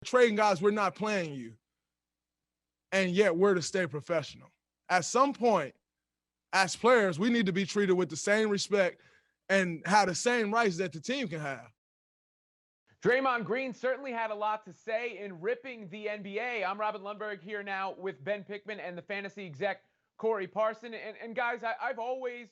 trading guys, we're not playing you. And yet we're to stay professional. At some point, as players, we need to be treated with the same respect and have the same rights that the team can have. Draymond Green certainly had a lot to say in ripping the NBA. I'm Robin Lundberg here now with Ben Pickman and the fantasy exec Corey Parson. And guys, I've always,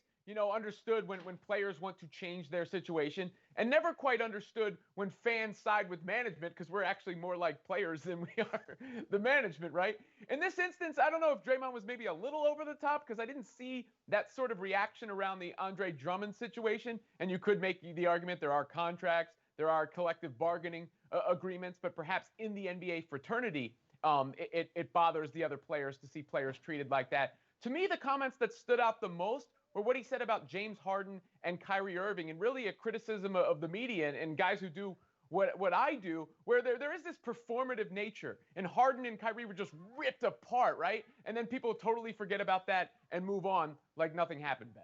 understood when players want to change their situation, and never quite understood when fans side with management, because we're actually more like players than we are the management, right? In this instance, I don't know if Draymond was maybe a little over the top, because I didn't see that sort of reaction around the Andre Drummond situation. And you could make the argument there are contracts, there are collective bargaining agreements, but perhaps in the NBA fraternity, it bothers the other players to see players treated like that. To me, the comments that stood out the most were what he said about James Harden and Kyrie Irving, and really a criticism of the media and guys who do what I do, where there is this performative nature, and Harden and Kyrie were just ripped apart, right? And then people totally forget about that and move on like nothing happened, Ben.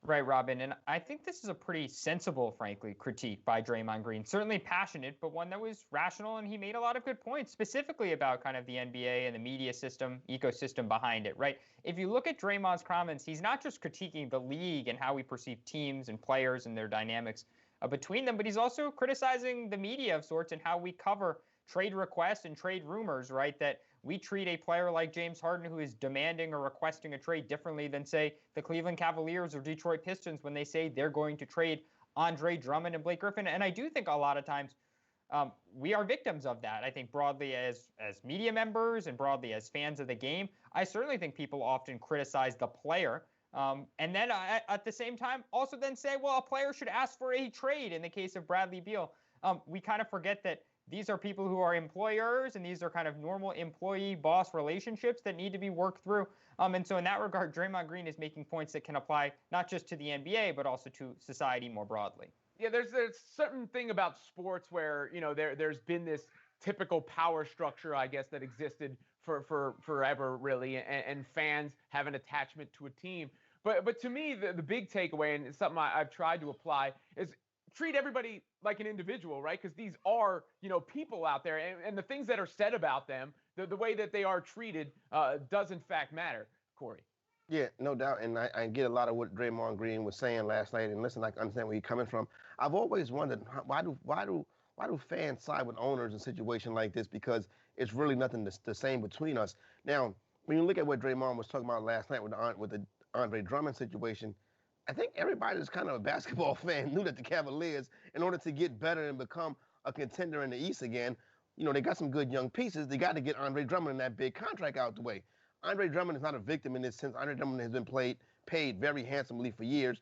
Right, Robin. And I think this is a pretty sensible, frankly, critique by Draymond Green. Certainly passionate, but one that was rational, and he made a lot of good points, specifically about kind of the NBA and the media system, ecosystem behind it, right? If you look at Draymond's comments, he's not just critiquing the league and how we perceive teams and players and their dynamics between them, but he's also criticizing the media of sorts and how we cover trade requests and trade rumors, right? That we treat a player like James Harden, who is demanding or requesting a trade, differently than, say, the Cleveland Cavaliers or Detroit Pistons when they say they're going to trade Andre Drummond and Blake Griffin. And I do think a lot of times we are victims of that. I think broadly as media members and broadly as fans of the game, I certainly think people often criticize the player. And then at the same time, also then say, well, a player should ask for a trade in the case of Bradley Beal. We kind of forget that these are people who are employers, and these are kind of normal employee-boss relationships that need to be worked through. And so in that regard, Draymond Green is making points that can apply not just to the NBA, but also to society more broadly. Yeah, there's a certain thing about sports where, there's been this typical power structure, I guess, that existed for forever, really, and fans have an attachment to a team. But to me, the big takeaway, and it's something I've tried to apply, is treat everybody like an individual, right? Because these are, people out there, and the things that are said about them, the way that they are treated does in fact matter, Corey. Yeah, no doubt. And I get a lot of what Draymond Green was saying last night. And listen, I understand where you're coming from. I've always wondered, why do fans side with owners in a situation like this? Because it's really nothing the same between us. Now, when you look at what Draymond was talking about last night with the Andre Drummond situation, I think everybody that's kind of a basketball fan knew that the Cavaliers, in order to get better and become a contender in the East again, they got some good young pieces. They got to get Andre Drummond in that big contract out the way. Andre Drummond is not a victim in this sense. Andre Drummond has been paid very handsomely for years.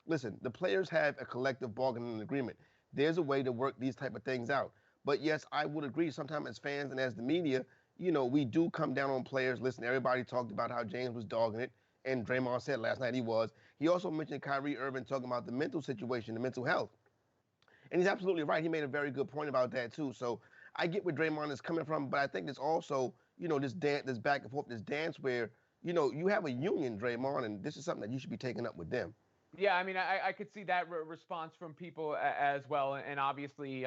Listen, the players have a collective bargaining agreement. There's a way to work these type of things out. But yes, I would agree sometimes as fans and as the media, we do come down on players. Listen, everybody talked about how James was dogging it. And Draymond said last night he was. He also mentioned Kyrie Irving talking about the mental situation, the mental health. And he's absolutely right. He made a very good point about that, too. So I get where Draymond is coming from, but I think there's also, this back and forth, this dance where, you have a union, Draymond, and this is something that you should be taking up with them. Yeah, I mean, I could see that response from people as well. And obviously,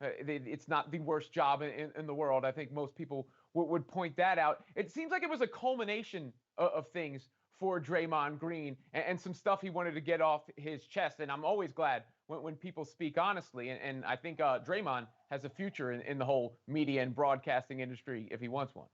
it's not the worst job in the world. I think most people would point that out. It seems like it was a culmination of things for Draymond Green and some stuff he wanted to get off his chest. And I'm always glad when people speak honestly. And I think Draymond has a future in the whole media and broadcasting industry if he wants one.